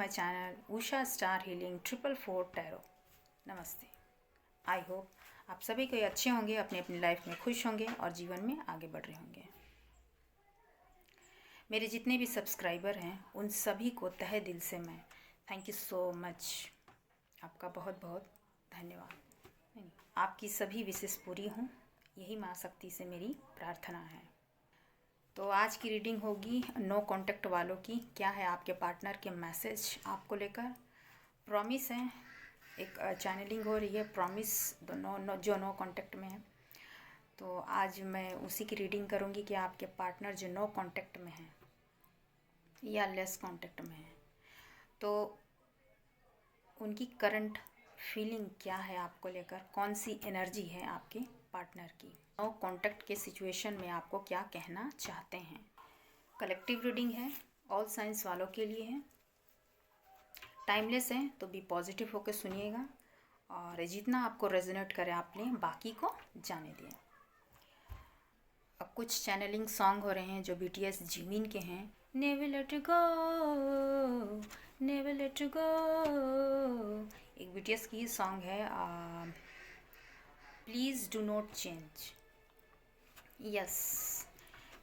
My channel Usha star healing 444 tarot. नमस्ते। I hope आप सभी कोई अच्छे होंगे, अपनी अपनी लाइफ में खुश होंगे और जीवन में आगे बढ़ रहे होंगे। मेरे जितने भी सब्सक्राइबर हैं उन सभी को तहे दिल से मैं थैंक यू सो मच, आपका बहुत बहुत धन्यवाद। आपकी सभी विशेष पूरी हों, यही माँ शक्ति से मेरी प्रार्थना है। तो आज की रीडिंग होगी नो कांटेक्ट वालों की। क्या है आपके पार्टनर के मैसेज आपको लेकर? प्रॉमिस है, एक चैनलिंग हो रही है प्रॉमिस जो नो कांटेक्ट में है। तो आज मैं उसी की रीडिंग करूंगी कि आपके पार्टनर जो नो कांटेक्ट में है या लेस कांटेक्ट में है, तो उनकी करंट फीलिंग क्या है आपको लेकर, कौन सी एनर्जी है आपके पार्टनर की, नो कांटेक्ट के सिचुएशन में आपको क्या कहना चाहते हैं। कलेक्टिव रीडिंग है, ऑल साइंस वालों के लिए है, टाइमलेस है, तो भी पॉजिटिव होकर सुनिएगा और जितना आपको रेजोनेट करे आप लें, बाकी को जाने दें। अब कुछ चैनलिंग सॉन्ग हो रहे हैं जो BTS जिमिन के हैं। Never let go, never let go, एक BTS की सॉन्ग है। Please do not change. Yes,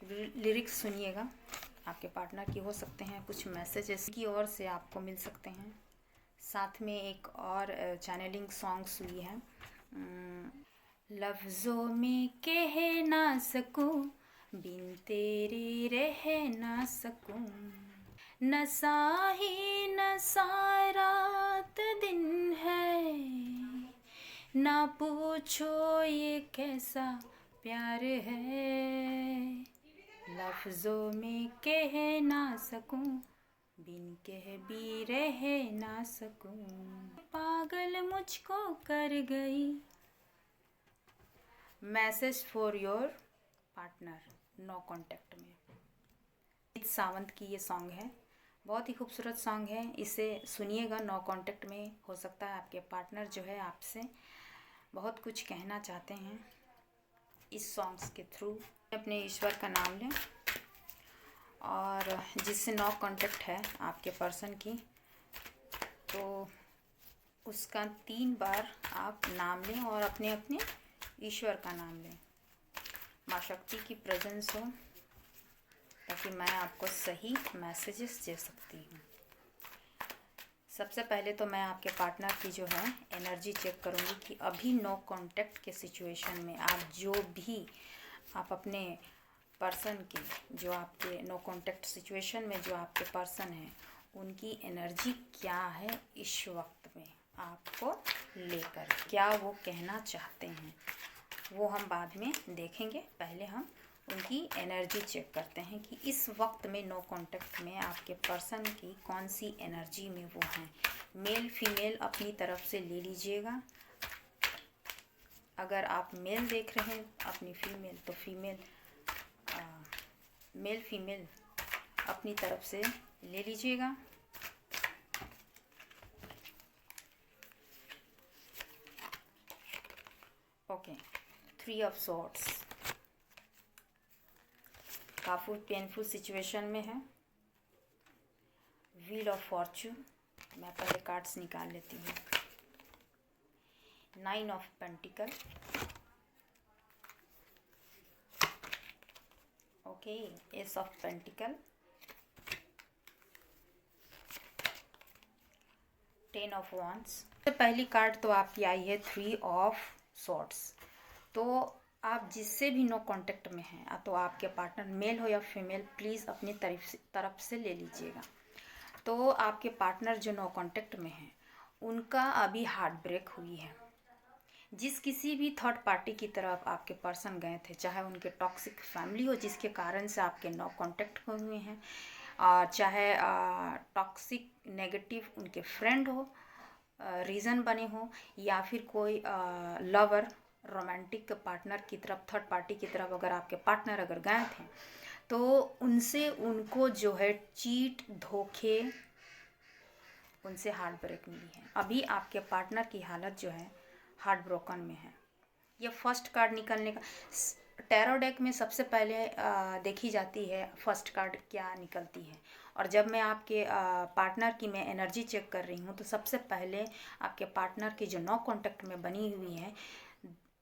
lyrics सुनिएगा, आपके पार्टनर की हो सकते हैं, कुछ मैसेजेस की ओर से आपको मिल सकते हैं। साथ में एक और चैनलिंग सॉन्ग्स हुई है, लफ्ज़ों में कह ना सकूं, बिन तेरे रह ना सकूं, नशा ही नशा रात दिन है, ना पूछो ये कैसा प्यार है, लफ्ज़ों में कह ना सकूं, बिन कह भी रह ना सकूं, पागल मुझको कर गई। Message for your partner no contact में। अजीत सावंत की ये सॉन्ग है, बहुत ही खूबसूरत सॉन्ग है, इसे सुनिएगा। नो कांटेक्ट में हो सकता है आपके पार्टनर जो है आपसे बहुत कुछ कहना चाहते हैं इस सॉन्ग्स के थ्रू। अपने ईश्वर का नाम लें और जिससे नो कांटेक्ट है आपके पर्सन की, तो उसका 3 बार आप नाम लें और अपने अपने ईश्वर का नाम लें। माँ शक्ति की प्रेजेंस हो ताकि मैं आपको सही मैसेजेस दे सकती हूँ। सबसे पहले तो मैं आपके पार्टनर की जो है एनर्जी चेक करूँगी कि अभी नो कांटेक्ट के सिचुएशन में आप जो भी आप अपने पर्सन की, जो आपके नो कांटेक्ट सिचुएशन में जो आपके पर्सन हैं, उनकी एनर्जी क्या है इस वक्त में आपको लेकर, क्या वो कहना चाहते हैं, वो हम बाद में देखेंगे। पहले हम उनकी एनर्जी चेक करते हैं कि इस वक्त में नो कांटेक्ट में आपके पर्सन की कौन सी एनर्जी में वो हैं। मेल फीमेल अपनी तरफ से ले लीजिएगा। अगर आप मेल देख रहे हैं अपनी फीमेल, तो फीमेल मेल फीमेल अपनी तरफ से ले लीजिएगा। ओके, 3 ऑफ सॉर्ड्स काफ़ी पेनफुल सिचुएशन में है। व्हील ऑफ फॉर्च्यून, मैं पहले कार्ड्स निकाल लेती हूँ। 9 of pentacle, okay, S of pentacle, 10 of wands. पहली कार्ड तो आपकी आई है 3 ऑफ सॉर्ड्स। तो आप जिससे भी नो कांटेक्ट में हैं, तो आपके पार्टनर मेल हो या फीमेल, प्लीज़ अपनी तरफ से ले लीजिएगा। तो आपके पार्टनर जो नो कांटेक्ट में हैं, उनका अभी हार्ट ब्रेक हुई है। जिस किसी भी थर्ड पार्टी की तरफ आपके पर्सन गए थे, चाहे उनके टॉक्सिक फैमिली हो जिसके कारण से आपके नो कांटेक्ट हुए हैं, और चाहे टॉक्सिक नेगेटिव उनके फ्रेंड हो, रीज़न बने हो, या फिर कोई लवर रोमांटिक पार्टनर की तरफ, थर्ड पार्टी की तरफ अगर आपके पार्टनर अगर गए थे, तो उनसे उनको जो है चीट, धोखे, उनसे हार्ट ब्रेक मिली है। अभी आपके पार्टनर की हालत जो है हार्ट ब्रोकन में है। ये फर्स्ट कार्ड निकलने का टैरो डेक में सबसे पहले देखी जाती है फर्स्ट कार्ड क्या निकलती है। और जब मैं आपके पार्टनर की मैं एनर्जी चेक कर रही हूँ तो सबसे पहले आपके पार्टनर की जो नो कांटेक्ट में बनी हुई है,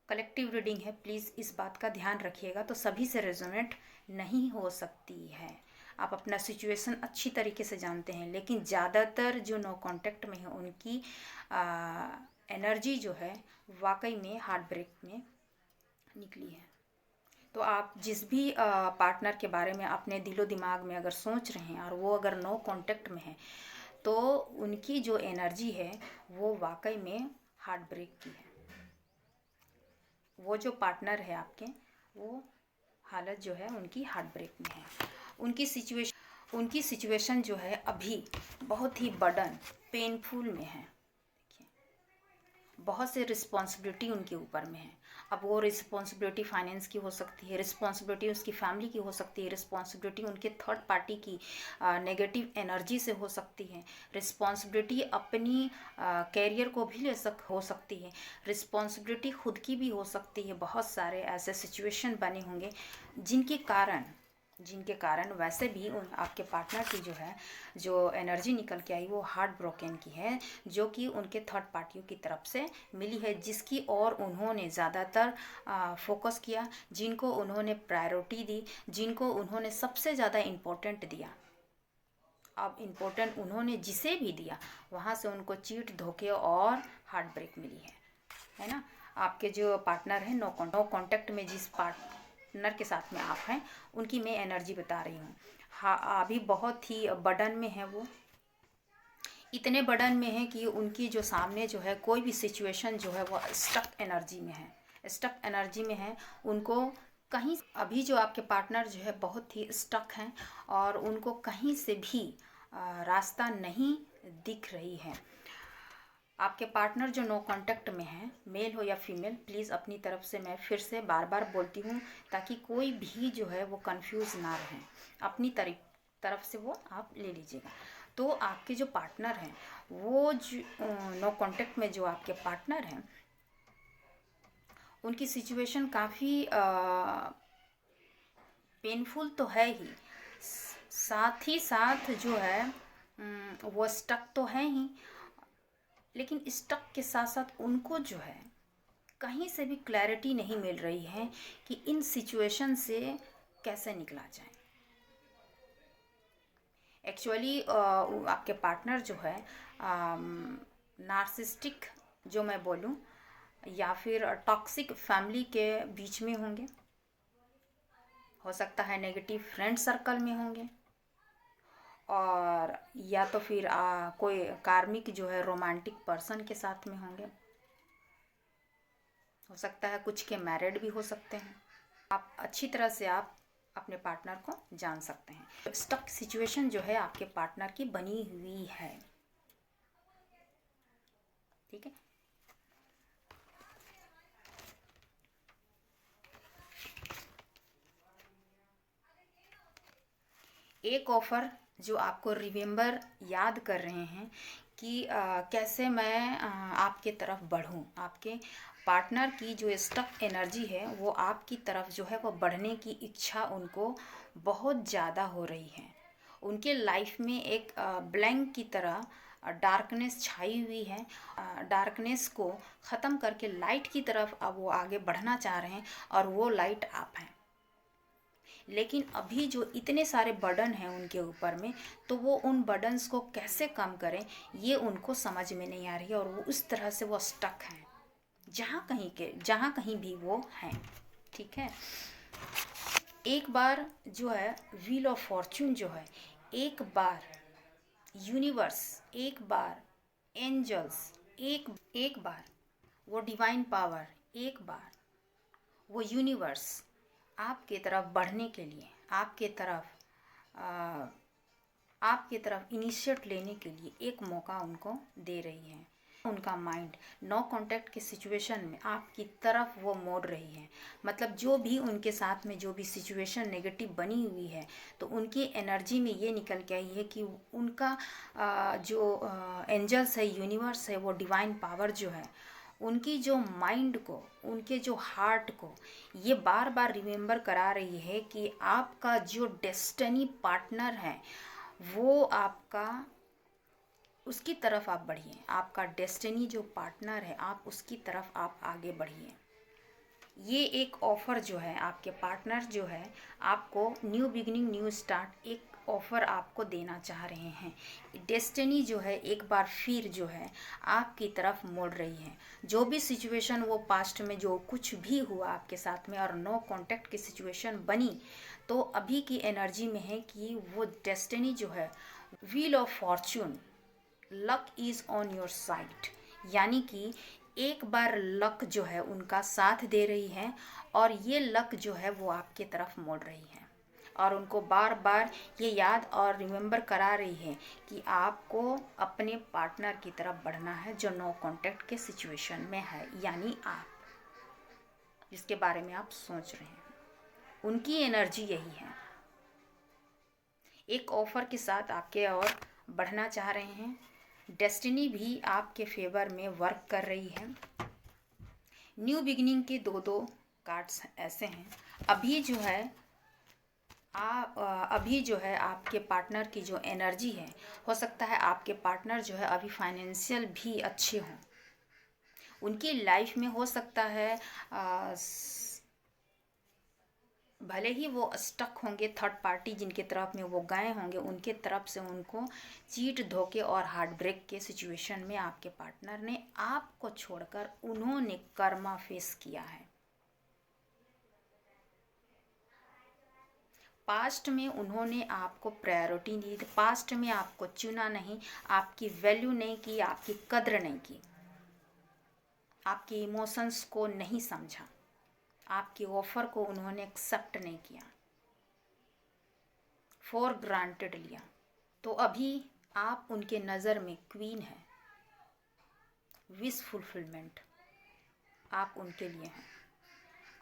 कलेक्टिव रीडिंग है, प्लीज़ इस बात का ध्यान रखिएगा, तो सभी से रेजोनेट नहीं हो सकती है। आप अपना सिचुएशन अच्छी तरीके से जानते हैं, लेकिन ज़्यादातर जो नो कांटेक्ट में है उनकी एनर्जी जो है वाकई में हार्ट ब्रेक में निकली है। तो आप जिस भी पार्टनर के बारे में अपने दिलो दिमाग में अगर सोच रहे हैं और वो अगर नो कांटेक्ट में है, तो उनकी जो एनर्जी है वो वाकई में हार्ट ब्रेक की है। वो जो पार्टनर है आपके, वो हालत जो है उनकी हार्ट ब्रेक में है। उनकी सिचुएशन जो है अभी बहुत ही बर्डन पेनफुल में है। देखिए, बहुत से रिस्पॉन्सिबिलिटी उनके ऊपर में है। अब वो रिस्पॉन्सिबिलिटी फाइनेंस की हो सकती है, रिस्पॉन्सिबिलिटी उसकी फैमिली की हो सकती है, रिस्पॉन्सिबिलिटी उनके थर्ड पार्टी की नेगेटिव एनर्जी से हो सकती है, रिस्पॉन्सिबिलिटी अपनी कैरियर को भी हो सकती है, रिस्पॉन्सिबिलिटी खुद की भी हो सकती है। बहुत सारे ऐसे सिचुएशन बने होंगे जिनके कारण वैसे भी आपके पार्टनर की जो एनर्जी निकल के आई वो हार्ट ब्रोकन की है, जो कि उनके थर्ड पार्टियों की तरफ से मिली है, जिसकी और उन्होंने ज़्यादातर फोकस किया, जिनको उन्होंने प्रायोरिटी दी, जिनको उन्होंने सबसे ज़्यादा इम्पोर्टेंट दिया। अब इम्पोर्टेंट उन्होंने जिसे भी दिया वहाँ से उनको चीट, धोखे और हार्ट ब्रेक मिली है ना। आपके जो पार्टनर है नो कॉन्टेक्ट में जिस पार्टनर के साथ में आप हैं, उनकी मैं एनर्जी बता रही हूँ। हाँ, अभी बहुत ही बर्डन में है वो, इतने बर्डन में है कि उनकी जो सामने जो है कोई भी सिचुएशन जो है वो स्टक एनर्जी में है। उनको कहीं अभी जो आपके पार्टनर जो है बहुत ही स्टक हैं और उनको कहीं से भी रास्ता नहीं दिख रही है। आपके पार्टनर जो नो कांटेक्ट में है, मेल हो या फीमेल, प्लीज़ अपनी तरफ से मैं फिर से बार बार बोलती हूँ ताकि कोई भी जो है वो कंफ्यूज ना रहे, अपनी तरफ से वो आप ले लीजिएगा। तो आपके जो पार्टनर हैं वो नो कांटेक्ट में जो आपके पार्टनर हैं उनकी सिचुएशन काफ़ी पेनफुल तो है ही, साथ ही साथ जो है वो स्टक तो है ही, लेकिन स्टक के साथ साथ उनको जो है कहीं से भी क्लैरिटी नहीं मिल रही है कि इन सिचुएशन से कैसे निकला जाए। एक्चुअली आपके पार्टनर जो है नार्सिस्टिक जो मैं बोलूँ या फिर टॉक्सिक फैमिली के बीच में होंगे, हो सकता है नेगेटिव फ्रेंड सर्कल में होंगे, और या तो फिर कोई कार्मिक जो है रोमांटिक पर्सन के साथ में होंगे, हो सकता है कुछ के मैरिड भी हो सकते हैं। आप अच्छी तरह से आप अपने पार्टनर को जान सकते हैं। स्टक सिचुएशन जो है आपके पार्टनर की बनी हुई है, ठीक है। एक ऑफ़र जो आपको रिमेंबर याद कर रहे हैं कि कैसे मैं आपके तरफ बढ़ूं। आपके पार्टनर की जो स्टक एनर्जी है वो आपकी तरफ जो है वो बढ़ने की इच्छा उनको बहुत ज़्यादा हो रही है। उनके लाइफ में एक ब्लैंक की तरह डार्कनेस छाई हुई है। डार्कनेस को ख़त्म करके लाइट की तरफ अब वो आगे बढ़ना चाह रहे हैं और वो लाइट आप हैं। लेकिन अभी जो इतने सारे बर्डन हैं उनके ऊपर में, तो वो उन बर्डन्स को कैसे कम करें ये उनको समझ में नहीं आ रही है, और वो उस तरह से वो स्टक हैं जहाँ कहीं भी वो हैं, ठीक है। एक बार जो है व्हील ऑफ फॉर्चून जो है, एक बार यूनिवर्स, एक बार एंजल्स, एक बार वो डिवाइन पावर, एक बार वो यूनिवर्स आपके तरफ बढ़ने के लिए, आपके तरफ इनिशिएट लेने के लिए एक मौका उनको दे रही है। उनका माइंड नो कांटेक्ट के सिचुएशन में आपकी तरफ वो मोड़ रही है। मतलब जो भी उनके साथ में जो भी सिचुएशन नेगेटिव बनी हुई है, तो उनकी एनर्जी में ये निकल के आई है कि उनका जो एंजल्स है, यूनिवर्स है, वो डिवाइन पावर जो है उनकी जो माइंड को, उनके जो हार्ट को ये बार बार रिमेम्बर करा रही है कि आपका जो डेस्टिनी पार्टनर है वो आपका, उसकी तरफ आप बढ़िए। आपका डेस्टिनी जो पार्टनर है आप उसकी तरफ आप आगे बढ़िए। ये एक ऑफ़र जो है, आपके पार्टनर जो है आपको न्यू बिगिनिंग, न्यू स्टार्ट एक ऑफ़र आपको देना चाह रहे हैं। डेस्टिनी जो है एक बार फिर जो है आपकी तरफ मुड़ रही है। जो भी सिचुएशन वो पास्ट में जो कुछ भी हुआ आपके साथ में और नो कांटेक्ट की सिचुएशन बनी, तो अभी की एनर्जी में है कि वो डेस्टिनी जो है, wheel of Fortune, luck is on your side, यानी कि एक बार लक जो है उनका साथ दे रही है और ये लक जो है वो आपके तरफ मोड़ रही है और उनको बार बार ये याद और रिमेम्बर करा रही है कि आपको अपने पार्टनर की तरफ बढ़ना है जो नो कांटेक्ट के सिचुएशन में है, यानी आप जिसके बारे में आप सोच रहे हैं। उनकी एनर्जी यही है, एक ऑफर के साथ आपके और बढ़ना चाह रहे हैं। डेस्टिनी भी आपके फेवर में वर्क कर रही है। न्यू बिगिनिंग के दो कार्ड्स ऐसे हैं। अभी जो है आपके पार्टनर की जो एनर्जी है, हो सकता है आपके पार्टनर जो है अभी फाइनेंशियल भी अच्छे हों। उनकी लाइफ में हो सकता है भले ही वो स्टक होंगे, थर्ड पार्टी जिनके तरफ में वो गए होंगे उनके तरफ से उनको चीट, धोखे और हार्ट ब्रेक के सिचुएशन में आपके पार्टनर ने आपको छोड़कर उन्होंने कर्मा फेस किया है। पास्ट में उन्होंने आपको प्रायोरिटी दी, पास्ट में आपको चुना नहीं, आपकी वैल्यू नहीं की, आपकी कद्र नहीं की, आपके इमोशंस को नहीं समझा, आपके ऑफर को उन्होंने एक्सेप्ट नहीं किया, फॉर ग्रांटेड लिया। तो अभी आप उनके नज़र में क्वीन है, विश फुलफिलमेंट आप उनके लिए हैं।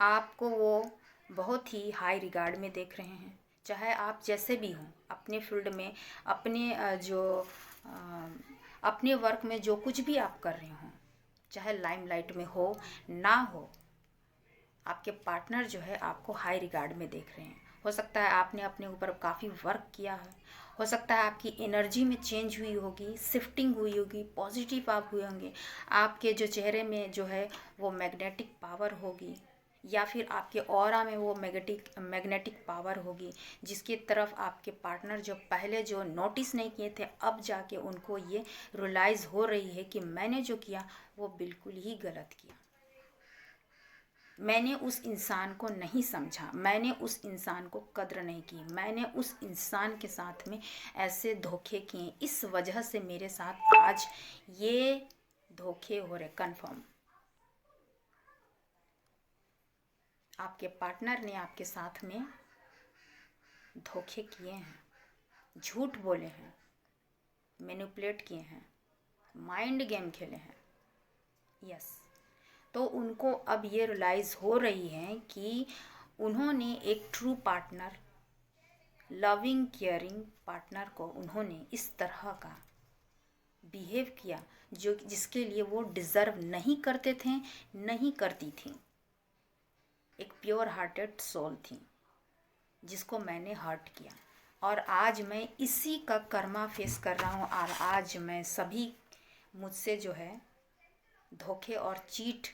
आपको वो बहुत ही हाई रिगार्ड में देख रहे हैं, चाहे आप जैसे भी हों अपने फील्ड में, अपने वर्क में जो कुछ भी आप कर रहे हों, चाहे लाइमलाइट में हो ना हो, आपके पार्टनर जो है आपको हाई रिगार्ड में देख रहे हैं। हो सकता है आपने अपने ऊपर काफ़ी वर्क किया है, हो सकता है आपकी एनर्जी में चेंज हुई होगी, शिफ्टिंग हुई होगी, पॉजिटिव आप हुए होंगे, आपके जो चेहरे में जो है वो मैग्नेटिक पावर होगी, या फिर आपके ऑरा में वो मैग्नेटिक पावर होगी, जिसकी तरफ आपके पार्टनर जो पहले जो नोटिस नहीं किए थे अब जाके उनको ये रियलाइज़ हो रही है कि मैंने जो किया वो बिल्कुल ही गलत किया, मैंने उस इंसान को नहीं समझा, मैंने उस इंसान को कद्र नहीं की, मैंने उस इंसान के साथ में ऐसे धोखे किए, इस वजह से मेरे साथ आज ये धोखे हो रहे। कन्फर्म आपके पार्टनर ने आपके साथ में धोखे किए हैं, झूठ बोले हैं, मैनिपुलेट किए हैं, माइंड गेम खेले हैं। यस, तो उनको अब ये रियलाइज़ हो रही है कि उन्होंने एक true partner, loving caring partner को उन्होंने इस तरह का बिहेव किया जिसके लिए वो डिज़र्व नहीं करते थे, नहीं करती थी। एक प्योर हार्टेड सोल थी जिसको मैंने हर्ट किया, और आज मैं इसी का कर्मा फेस कर रहा हूँ। और आज मैं सभी मुझसे जो है धोखे और चीट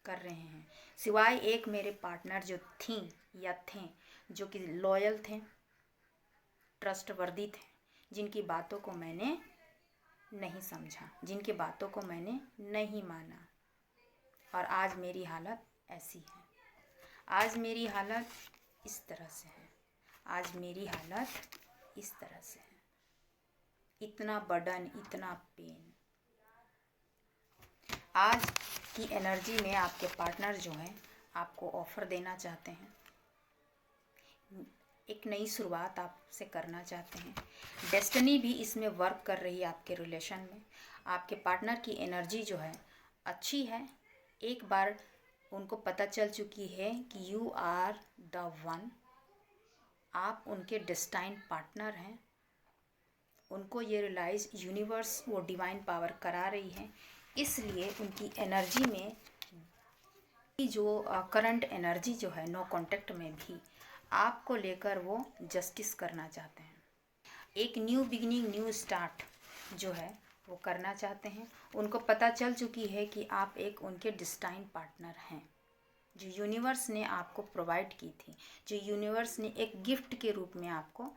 कर रहे हैं, सिवाय एक मेरे पार्टनर जो थी या थे, जो कि लॉयल थे, ट्रस्टवर्दी थे, जिनकी बातों को मैंने नहीं समझा, जिनकी बातों को मैंने नहीं माना। और आज मेरी हालत ऐसी है, आज मेरी हालत इस तरह से है, आज मेरी हालत इस तरह से है। इतना बर्डन, इतना पेन। आज की एनर्जी में आपके पार्टनर जो हैं आपको ऑफ़र देना चाहते हैं, एक नई शुरुआत आपसे करना चाहते हैं। डेस्टिनी भी इसमें वर्क कर रही है आपके रिलेशन में। आपके पार्टनर की एनर्जी जो है अच्छी है, एक बार उनको पता चल चुकी है कि यू आर द वन, आप उनके डेस्टाइन पार्टनर हैं। उनको ये रियलाइज़ यूनिवर्स वो डिवाइन पावर करा रही है। इसलिए उनकी एनर्जी में जो करंट एनर्जी जो है नो कांटेक्ट में भी आपको लेकर वो जस्टिस करना चाहते हैं। एक न्यू बिगिनिंग, न्यू स्टार्ट जो है वो करना चाहते हैं। उनको पता चल चुकी है कि आप एक उनके डिस्टाइन पार्टनर हैं, जो यूनिवर्स ने आपको प्रोवाइड की थी, जो यूनिवर्स ने एक गिफ्ट के रूप में आपको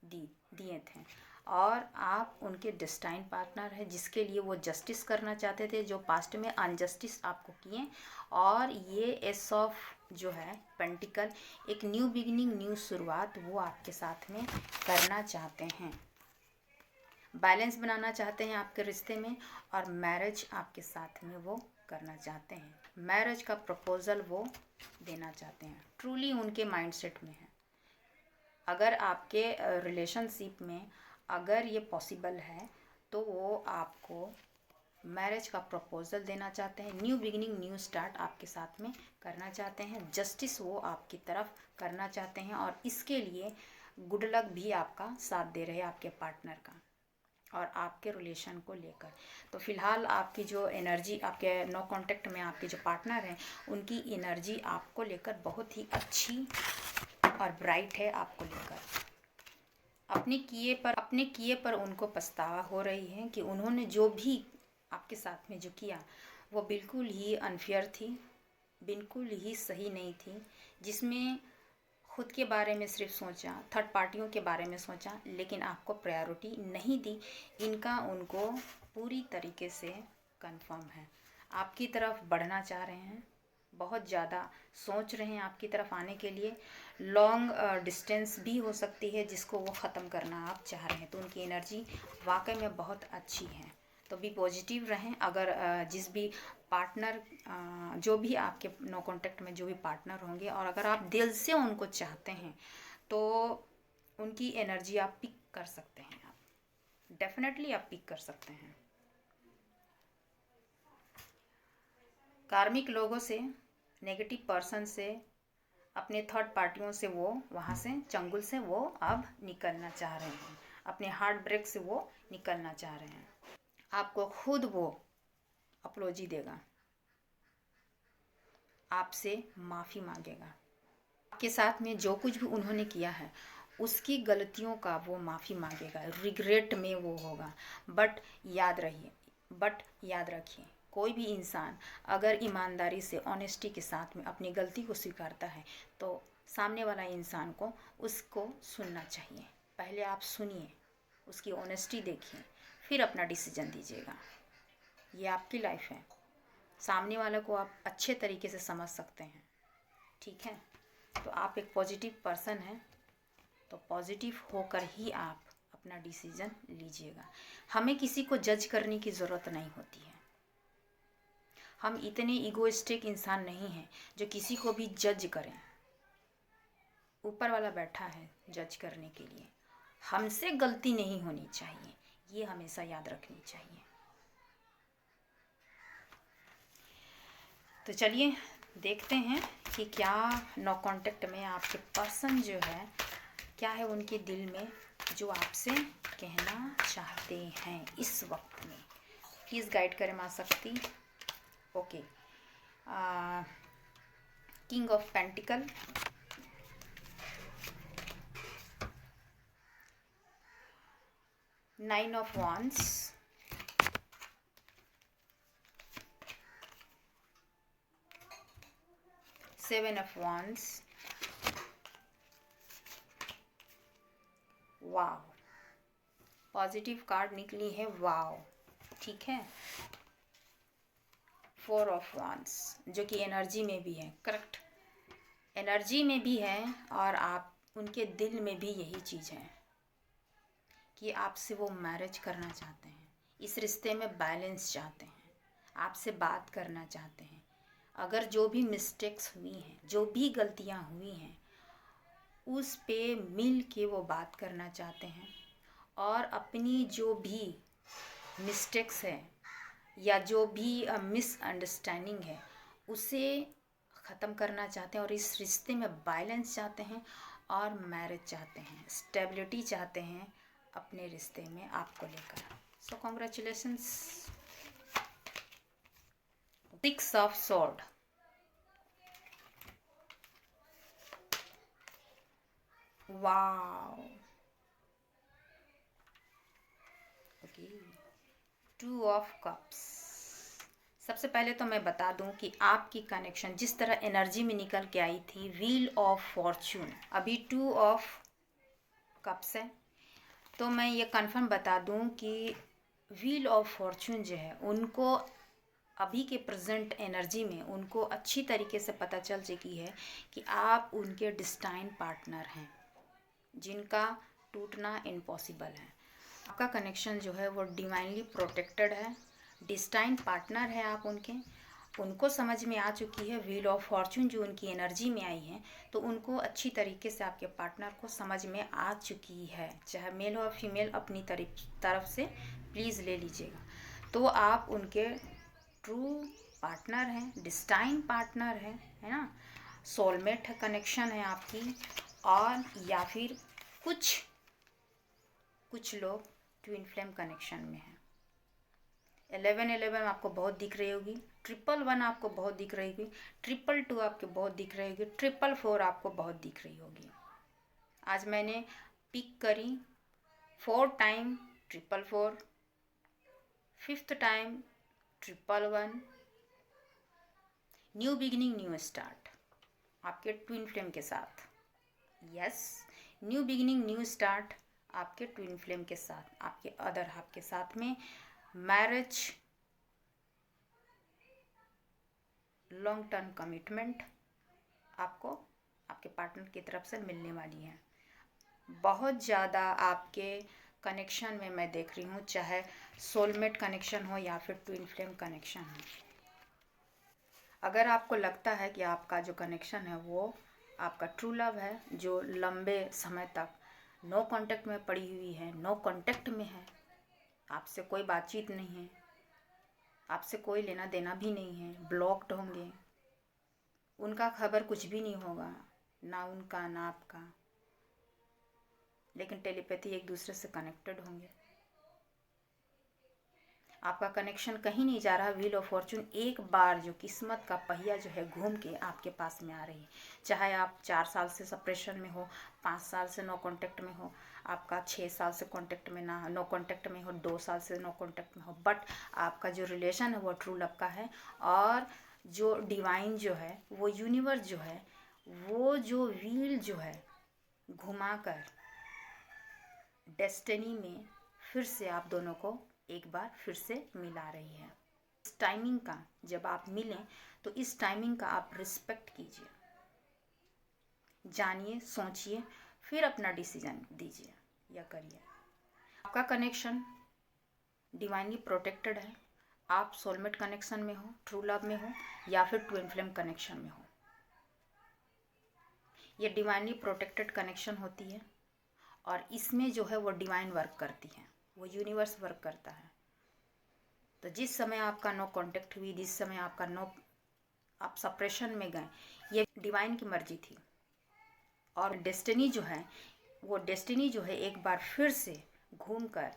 दिए थे, और आप उनके डिस्टाइन पार्टनर हैं, जिसके लिए वो जस्टिस करना चाहते थे, जो पास्ट में अनजस्टिस आपको किए। और ये एस ऑफ जो है पेंटिकल, एक न्यू बिगिनिंग, न्यू शुरुआत वो आपके साथ में करना चाहते हैं। बैलेंस बनाना चाहते हैं आपके रिश्ते में, और मैरिज आपके साथ में वो करना चाहते हैं। मैरिज का प्रपोजल वो देना चाहते हैं, ट्रूली उनके माइंडसेट में है। अगर आपके रिलेशनशिप में अगर ये पॉसिबल है तो वो आपको मैरिज का प्रपोजल देना चाहते हैं, न्यू बिगिनिंग, न्यू स्टार्ट आपके साथ में करना चाहते हैं, जस्टिस वो आपकी तरफ करना चाहते हैं, और इसके लिए गुड लक भी आपका साथ दे रहे हैं, आपके पार्टनर का और आपके रिलेशन को लेकर। तो फिलहाल आपकी जो एनर्जी, आपके नो कांटेक्ट में आपके जो पार्टनर हैं, उनकी एनर्जी आपको लेकर बहुत ही अच्छी और ब्राइट है आपको लेकर। अपने किए पर उनको पछतावा हो रही है कि उन्होंने जो भी आपके साथ में जो किया वो बिल्कुल ही अनफेयर थी, बिल्कुल ही सही नहीं थी, जिसमें खुद के बारे में सिर्फ सोचा, थर्ड पार्टियों के बारे में सोचा, लेकिन आपको प्रायोरिटी नहीं दी। इनका उनको पूरी तरीके से कंफर्म है, आपकी तरफ बढ़ना चाह रहे हैं, बहुत ज़्यादा सोच रहे हैं आपकी तरफ आने के लिए। लॉन्ग डिस्टेंस भी हो सकती है जिसको वो ख़त्म करना आप चाह रहे हैं। तो उनकी एनर्जी वाकई में बहुत अच्छी है, तो भी पॉजिटिव रहें। अगर जिस भी पार्टनर, जो भी आपके नो कांटेक्ट में जो भी पार्टनर होंगे, और अगर आप दिल से उनको चाहते हैं तो उनकी एनर्जी आप पिक कर सकते हैं, आप डेफिनेटली आप पिक कर सकते हैं। कार्मिक लोगों से, नेगेटिव पर्सन से, अपने थर्ड पार्टियों से वो वहाँ से, चंगुल से वो अब निकलना चाह रहे हैं, अपने हार्ट ब्रेक से वो निकलना चाह रहे हैं। आपको खुद वो अपॉलॉजी देगा, आपसे माफ़ी मांगेगा, आपके साथ में जो कुछ भी उन्होंने किया है उसकी गलतियों का वो माफ़ी मांगेगा, रिग्रेट में वो होगा। बट याद रखिए, कोई भी इंसान अगर ईमानदारी से, ऑनेस्टी के साथ में अपनी गलती को स्वीकारता है तो सामने वाला इंसान को उसको सुनना चाहिए। पहले आप सुनिए, उसकी ऑनेस्टी देखिए, फिर अपना डिसीजन दीजिएगा। ये आपकी लाइफ है, सामने वाले को आप अच्छे तरीके से समझ सकते हैं, ठीक है। तो आप एक पॉजिटिव पर्सन हैं, तो पॉजिटिव होकर ही आप अपना डिसीजन लीजिएगा। हमें किसी को जज करने की ज़रूरत नहीं होती है। हम इतने ईगोइस्टिक इंसान नहीं हैं जो किसी को भी जज करें। ऊपर वाला बैठा है जज करने के लिए, हमसे गलती नहीं होनी चाहिए, ये हमेशा याद रखनी चाहिए। तो चलिए देखते हैं कि क्या नो कांटेक्ट में आपके पर्सन जो है, क्या है उनके दिल में जो आपसे कहना चाहते हैं इस वक्त में। प्लीज़ गाइड करें माँ शक्ति। Okay, king of pentacle, nine of wands, seven of wands, wow, positive card निकली है, वाव, ठीक है। फोर ऑफ वांड्स, जो कि एनर्जी में भी है, करेक्ट, एनर्जी में भी है, और आप उनके दिल में भी यही चीज़ है कि आपसे वो मैरिज करना चाहते हैं, इस रिश्ते में बैलेंस चाहते हैं, आपसे बात करना चाहते हैं। अगर जो भी मिस्टेक्स हुई हैं, जो भी गलतियां हुई हैं, उस पे मिल के वो बात करना चाहते हैं, और अपनी जो भी मिस्टेक्स है या जो भी मिसअंडरस्टैंडिंग है उसे ख़त्म करना चाहते हैं, और इस रिश्ते में बैलेंस चाहते हैं, और मैरिज चाहते हैं, स्टेबिलिटी चाहते हैं अपने रिश्ते में आपको लेकर। सो congratulations. 6 of sword, wow, okay, 2 of cups. सबसे पहले तो मैं बता दूं कि आपकी कनेक्शन जिस तरह एनर्जी में निकल के आई थी, व्हील ऑफ फॉर्च्यून, अभी 2 ऑफ कप्स है। तो मैं ये कंफर्म बता दूं कि व्हील ऑफ फॉर्च्यून जो है उनको अभी के प्रेजेंट एनर्जी में उनको अच्छी तरीके से पता चल चुकी है कि आप उनके डिस्टाइन पार्टनर हैं जिनका टूटना इम्पॉसिबल है। आपका कनेक्शन जो है वो डिवाइनली प्रोटेक्टेड है, डिस्टाइन पार्टनर है आप उनके, उनको समझ में आ चुकी है व्हील ऑफ फॉर्च्यून जो उनकी एनर्जी में आई है, तो उनको अच्छी तरीके से आपके पार्टनर को समझ में आ चुकी है, चाहे मेल हो फीमेल, अपनी तरफ से प्लीज़ ले लीजिएगा। तो आप उनके ट्रू पार्टनर हैं, डिस्टाइन पार्टनर है ना, सोलमेट कनेक्शन है आपकी, और या फिर कुछ लोग ट्विन फ्लेम कनेक्शन में हैं। 1111 आपको बहुत दिख रही होगी, 111 आपको बहुत दिख रही होगी, 222 आपको बहुत दिख रही होगी, 444 आपको बहुत दिख रही होगी। आज मैंने पिक करी 4 time 444, 5th time 111, new beginning new start आपके ट्विन फ्लेम के साथ। Yes, new beginning new start आपके ट्विन फ्लेम के साथ, आपके अदर हाफ के साथ में मैरिज, लॉन्ग टर्म कमिटमेंट आपको आपके पार्टनर की तरफ से मिलने वाली है। बहुत ज़्यादा आपके कनेक्शन में मैं देख रही हूँ, चाहे सोलमेट कनेक्शन हो या फिर ट्विन फ्लेम कनेक्शन हो। अगर आपको लगता है कि आपका जो कनेक्शन है वो आपका ट्रू लव है, जो लंबे समय तक नो कांटेक्ट में पड़ी हुई है, नो कांटेक्ट में है, आपसे कोई बातचीत नहीं है, आपसे कोई लेना देना भी नहीं है, ब्लॉक्ड होंगे, उनका खबर कुछ भी नहीं होगा, ना उनका ना आपका, लेकिन टेलीपैथी एक दूसरे से कनेक्टेड होंगे। आपका कनेक्शन कहीं नहीं जा रहा। व्हील ऑफ फॉर्चून एक बार जो किस्मत का पहिया जो है घूम के आपके पास में आ रही है, चाहे आप 4 साल से सेपरेशन में हो, 5 साल से नो कांटेक्ट में हो, आपका 6 साल से कांटेक्ट में ना नो कांटेक्ट में हो, 2 साल से नो कांटेक्ट में हो, बट आपका जो रिलेशन है वो ट्रू लव का है। और जो डिवाइन जो है, वो यूनिवर्स जो है, वो जो व्हील जो है घुमाकर डेस्टिनी में फिर से आप दोनों को एक बार फिर से मिला रही है। इस टाइमिंग का जब आप मिलें तो इस टाइमिंग का आप रिस्पेक्ट कीजिए, जानिए, सोचिए, फिर अपना डिसीजन दीजिए या करिए। आपका कनेक्शन डिवाइनली प्रोटेक्टेड है। आप सोलमेट कनेक्शन में हो, ट्रू लव में हो, या फिर ट्विन फ्लेम कनेक्शन में हो, ये डिवाइनली प्रोटेक्टेड कनेक्शन होती है। और इसमें जो है वो डिवाइन वर्क करती है, वो यूनिवर्स वर्क करता है। तो जिस समय आपका नो कांटेक्ट हुई, जिस समय आपका आप सेपरेशन में गए, ये डिवाइन की मर्जी थी। और डेस्टिनी जो है, वो डेस्टिनी जो है एक बार फिर से घूमकर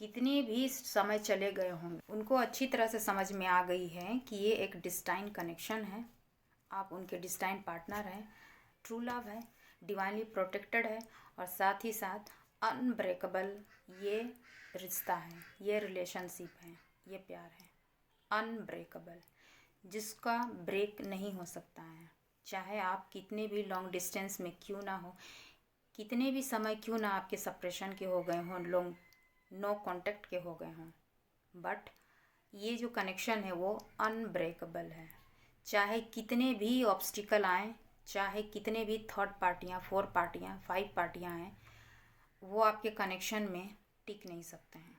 कितने भी समय चले गए होंगे, उनको अच्छी तरह से समझ में आ गई है कि ये एक डिस्टाइन कनेक्शन है, आप उनके डिस्टाइन पार्टनर हैं, ट्रू लव है, डिवाइनली प्रोटेक्टेड है, और साथ ही साथ अनब्रेकेबल ये रिश्ता है, ये रिलेशनशिप है, ये प्यार है अनब्रेकेबल, जिसका ब्रेक नहीं हो सकता है। चाहे आप कितने भी लॉन्ग डिस्टेंस में क्यों ना हो, कितने भी समय क्यों ना आपके सेपरेशन के हो गए हों, लॉन्ग नो कांटेक्ट के हो गए हों, बट ये जो कनेक्शन है वो अनब्रेकेबल है। चाहे कितने भी ऑब्स्टिकल आएँ, चाहे कितने भी थर्ड पार्टियाँ, 4 पार्टियाँ, 5 पार्टियाँ आएँ, वो आपके कनेक्शन में टिक नहीं सकते हैं।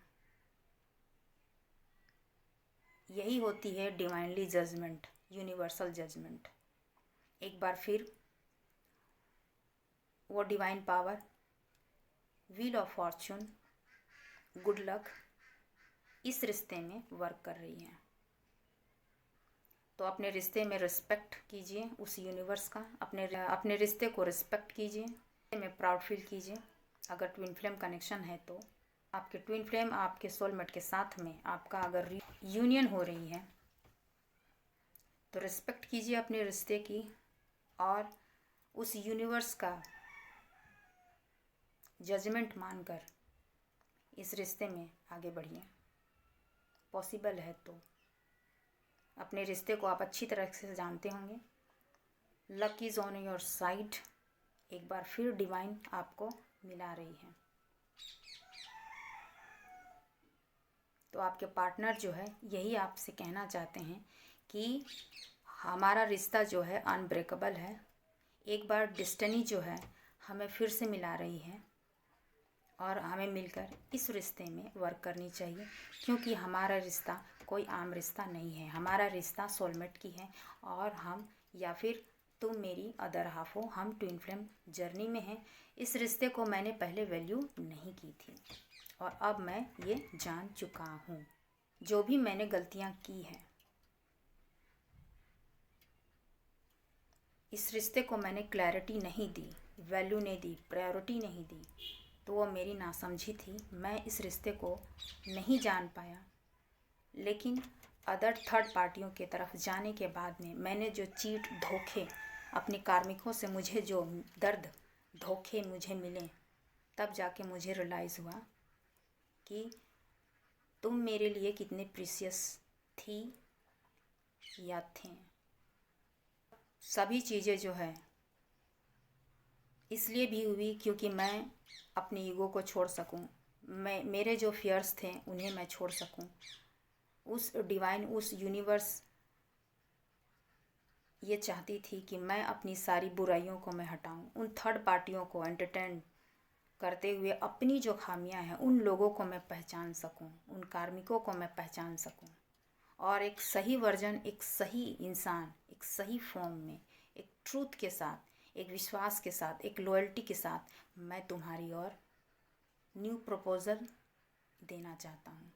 यही होती है डिवाइनली जजमेंट, यूनिवर्सल जजमेंट। एक बार फिर वो divine power, wheel of Fortune, good luck इस रिश्ते में वर्क कर रही है। तो अपने रिश्ते में रिस्पेक्ट कीजिए उस यूनिवर्स का, अपने रिश्ते को रिस्पेक्ट कीजिए, में प्राउड फील कीजिए। अगर ट्विन फ्लेम कनेक्शन है तो आपके ट्विन फ्लेम, आपके सोलमेट के साथ में आपका अगर यूनियन हो रही है तो रिस्पेक्ट कीजिए अपने रिश्ते की और उस यूनिवर्स का जजमेंट मानकर इस रिश्ते में आगे बढ़िए। पॉसिबल है तो अपने रिश्ते को आप अच्छी तरह से जानते होंगे। Luck is on your side. एक बार फिर डिवाइन आपको मिला रही है। तो आपके पार्टनर जो है यही आपसे कहना चाहते हैं कि हमारा रिश्ता जो है अनब्रेकेबल है। एक बार डेस्टिनी जो है हमें फिर से मिला रही है और हमें मिलकर इस रिश्ते में वर्क करनी चाहिए, क्योंकि हमारा रिश्ता कोई आम रिश्ता नहीं है। हमारा रिश्ता सोलमेट की है और हम या फिर तुम मेरी अदर हाफ हो, हम ट्विन फ्लेम जर्नी में हैं। इस रिश्ते को मैंने पहले वैल्यू नहीं की थी और अब मैं ये जान चुका हूँ। जो भी मैंने गलतियाँ की हैं, इस रिश्ते को मैंने क्लैरिटी नहीं दी, वैल्यू नहीं दी, प्रायोरिटी नहीं दी, तो वो मेरी नासमझी थी। मैं इस रिश्ते को नहीं जान पाया। लेकिन अदर थर्ड पार्टियों के तरफ जाने के बाद में मैंने जो चीट, धोखे, अपने कार्मिकों से मुझे जो दर्द, धोखे मुझे मिले, तब जाके मुझे रियलाइज़ हुआ कि तुम मेरे लिए कितने प्रीशियस थी या थे। सभी चीज़ें जो है इसलिए भी हुई क्योंकि मैं अपनी ईगो को छोड़ सकूं, मेरे जो फियर्स थे उन्हें मैं छोड़ सकूं। उस डिवाइन, उस यूनिवर्स ये चाहती थी कि मैं अपनी सारी बुराइयों को मैं हटाऊं, उन थर्ड पार्टियों को एंटरटेन करते हुए अपनी जो खामियां हैं उन लोगों को मैं पहचान सकूं, उन कार्मिकों को मैं पहचान सकूं और एक सही वर्जन, एक सही इंसान, एक सही फॉर्म में, एक ट्रूथ के साथ, एक विश्वास के साथ, एक लॉयल्टी के साथ मैं तुम्हारी ओर न्यू प्रपोज़ल देना चाहता हूँ।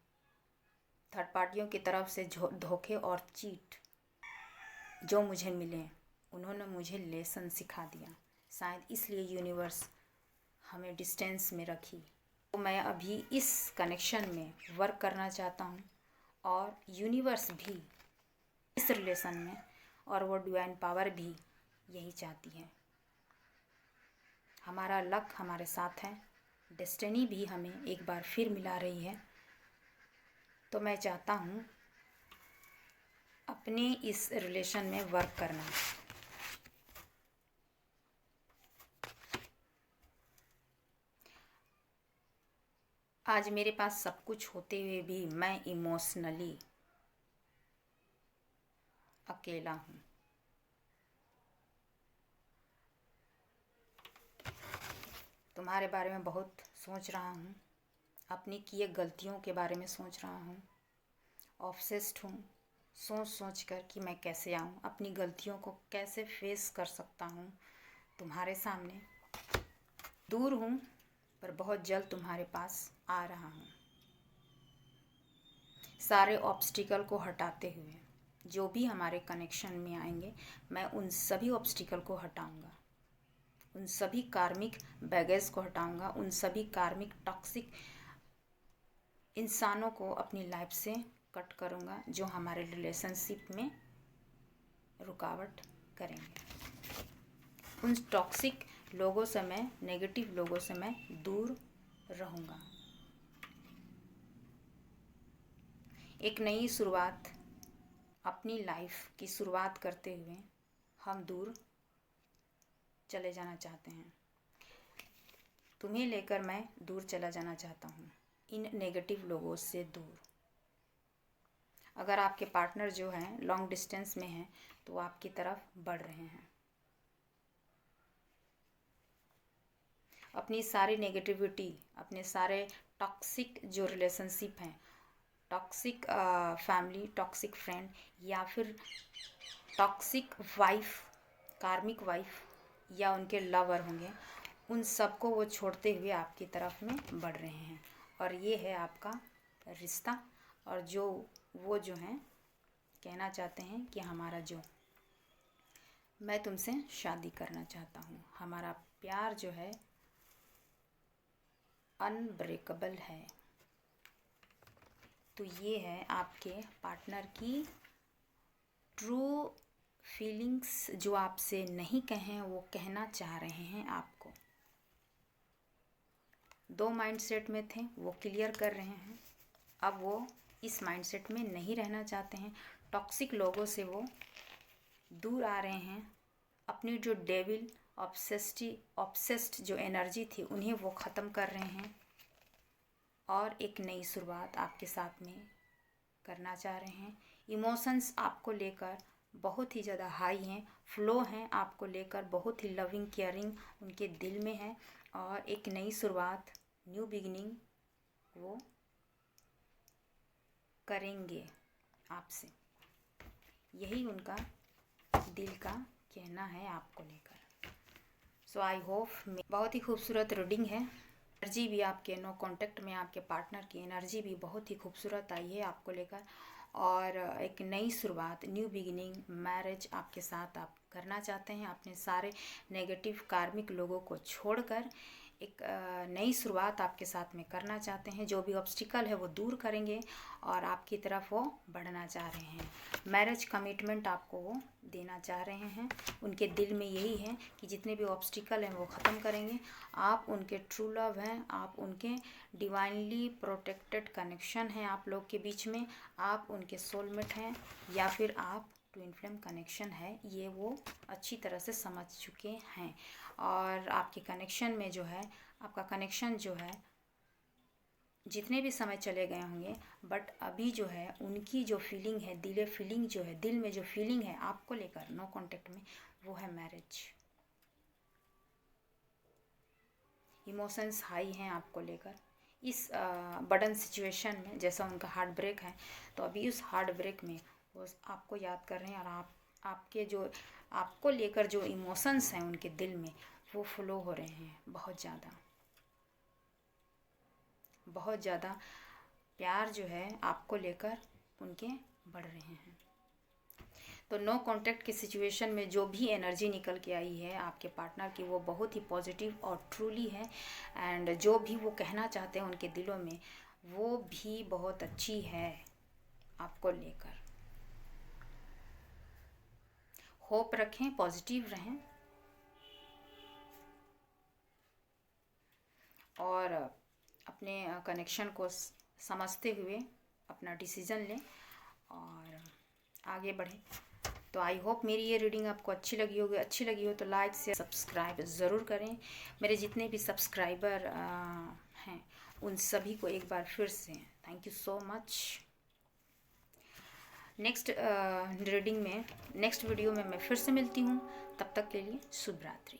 थर्ड पार्टियों की तरफ से धोखे और चीट जो मुझे मिले, उन्होंने मुझे लेसन सिखा दिया। शायद इसलिए यूनिवर्स हमें डिस्टेंस में रखी। तो मैं अभी इस कनेक्शन में वर्क करना चाहता हूँ और यूनिवर्स भी इस रिलेशन में, और वो डिवाइन पावर भी यही चाहती है। हमारा लक हमारे साथ है, डेस्टिनी भी हमें एक बार फिर मिला रही है। तो मैं चाहता हूँ अपने इस रिलेशन में वर्क करना। आज मेरे पास सब कुछ होते हुए भी मैं इमोशनली अकेला हूँ। तुम्हारे बारे में बहुत सोच रहा हूँ, अपनी किए गलतियों के बारे में सोच रहा हूँ, ऑब्सेस्ड हूँ सोच सोच कर कि मैं कैसे आऊँ, अपनी गलतियों को कैसे फेस कर सकता हूँ तुम्हारे सामने। दूर हूँ पर बहुत जल्द तुम्हारे पास आ रहा हूँ, सारे ऑब्स्टिकल को हटाते हुए। जो भी हमारे कनेक्शन में आएंगे मैं उन सभी ऑब्स्टिकल को हटाऊंगा, उन सभी कार्मिक बैगेज को हटाऊंगा, उन सभी कार्मिक टॉक्सिक इंसानों को अपनी लाइफ से कट करूंगा जो हमारे रिलेशनशिप में रुकावट करेंगे। उन टॉक्सिक लोगों से मैं, नेगेटिव लोगों से मैं दूर रहूँगा। एक नई शुरुआत, अपनी लाइफ की शुरुआत करते हुए हम दूर चले जाना चाहते हैं। तुम्हें लेकर मैं दूर चला जाना चाहता हूँ, इन नेगेटिव लोगों से दूर। अगर आपके पार्टनर जो हैं लॉन्ग डिस्टेंस में हैं तो आपकी तरफ बढ़ रहे हैं। अपनी सारी नेगेटिविटी, अपने सारे टॉक्सिक जो रिलेशनशिप हैं, टॉक्सिक फैमिली, टॉक्सिक फ्रेंड या फिर टॉक्सिक वाइफ, कार्मिक वाइफ या उनके लवर होंगे, उन सबको वो छोड़ते हुए आपकी तरफ में बढ़ रहे हैं। और ये है आपका रिश्ता। और जो वो जो हैं कहना चाहते हैं कि हमारा जो, मैं तुमसे शादी करना चाहता हूँ, हमारा प्यार जो है अनब्रेकेबल है। तो ये है आपके पार्टनर की ट्रू फीलिंग्स जो आपसे नहीं कहें वो कहना चाह रहे हैं आपको। 2 माइंडसेट में थे, वो क्लियर कर रहे हैं। अब वो इस माइंडसेट में नहीं रहना चाहते हैं। टॉक्सिक लोगों से वो दूर आ रहे हैं। अपनी जो डेविल ऑब्सेस्ड जो एनर्जी थी उन्हें वो ख़त्म कर रहे हैं और एक नई शुरुआत आपके साथ में करना चाह रहे हैं। इमोशंस आपको लेकर बहुत ही ज़्यादा हाई हैं, फ्लो हैं, आपको लेकर बहुत ही लविंग केयरिंग उनके दिल में है और एक नई शुरुआत, न्यू बिगिनिंग वो करेंगे आपसे। यही उनका दिल का कहना है आपको लेकर। सो आई होप बहुत ही खूबसूरत रीडिंग है। एनर्जी भी आपके नो कांटेक्ट में आपके पार्टनर की एनर्जी भी बहुत ही खूबसूरत आई है आपको लेकर और एक नई शुरुआत, न्यू बिगिनिंग, मैरिज आपके साथ आप करना चाहते हैं। अपने सारे नेगेटिव कार्मिक लोगों को छोड़कर एक नई शुरुआत आपके साथ में करना चाहते हैं। जो भी ऑब्स्टिकल है वो दूर करेंगे और आपकी तरफ वो बढ़ना चाह रहे हैं। मैरिज कमिटमेंट आपको वो देना चाह रहे हैं। उनके दिल में यही है कि जितने भी ऑब्स्टिकल हैं वो ख़त्म करेंगे। आप उनके ट्रू लव हैं, आप उनके डिवाइनली प्रोटेक्टेड कनेक्शन हैं आप लोग के बीच में। आप उनके सोलमेट हैं या फिर आप ट्विन फ्लेम कनेक्शन है, ये वो अच्छी तरह से समझ चुके हैं। और आपके कनेक्शन में जो है, आपका कनेक्शन जो है जितने भी समय चले गए होंगे, बट अभी जो है उनकी जो फीलिंग है, फीलिंग जो है, दिल में जो फीलिंग है आपको लेकर नो कांटेक्ट में, वो है मैरिज। इमोशंस हाई हैं आपको लेकर इस बर्डन सिचुएशन में। जैसा उनका हार्ट ब्रेक है तो अभी उस हार्ट ब्रेक में वो आपको याद कर रहे हैं और आपके जो आपको लेकर जो इमोशंस हैं उनके दिल में वो फ्लो हो रहे हैं। बहुत ज़्यादा प्यार जो है आपको लेकर उनके बढ़ रहे हैं। तो नो कांटेक्ट की सिचुएशन में जो भी एनर्जी निकल के आई है आपके पार्टनर की, वो बहुत ही पॉजिटिव और ट्रूली है। एंड जो भी वो कहना चाहते हैं उनके दिलों में, वो भी बहुत अच्छी है आपको लेकर। होप रखें, पॉजिटिव रहें और अपने कनेक्शन को समझते हुए अपना डिसीज़न लें और आगे बढ़ें। तो आई होप मेरी ये रीडिंग आपको अच्छी लगी होगी। अच्छी लगी हो तो लाइक से सब्सक्राइब ज़रूर करें। मेरे जितने भी सब्सक्राइबर हैं उन सभी को एक बार फिर से thank you so much. Next reading में, नेक्स्ट वीडियो में मैं फिर से मिलती हूँ। तब तक के लिए शुभ रात्रि।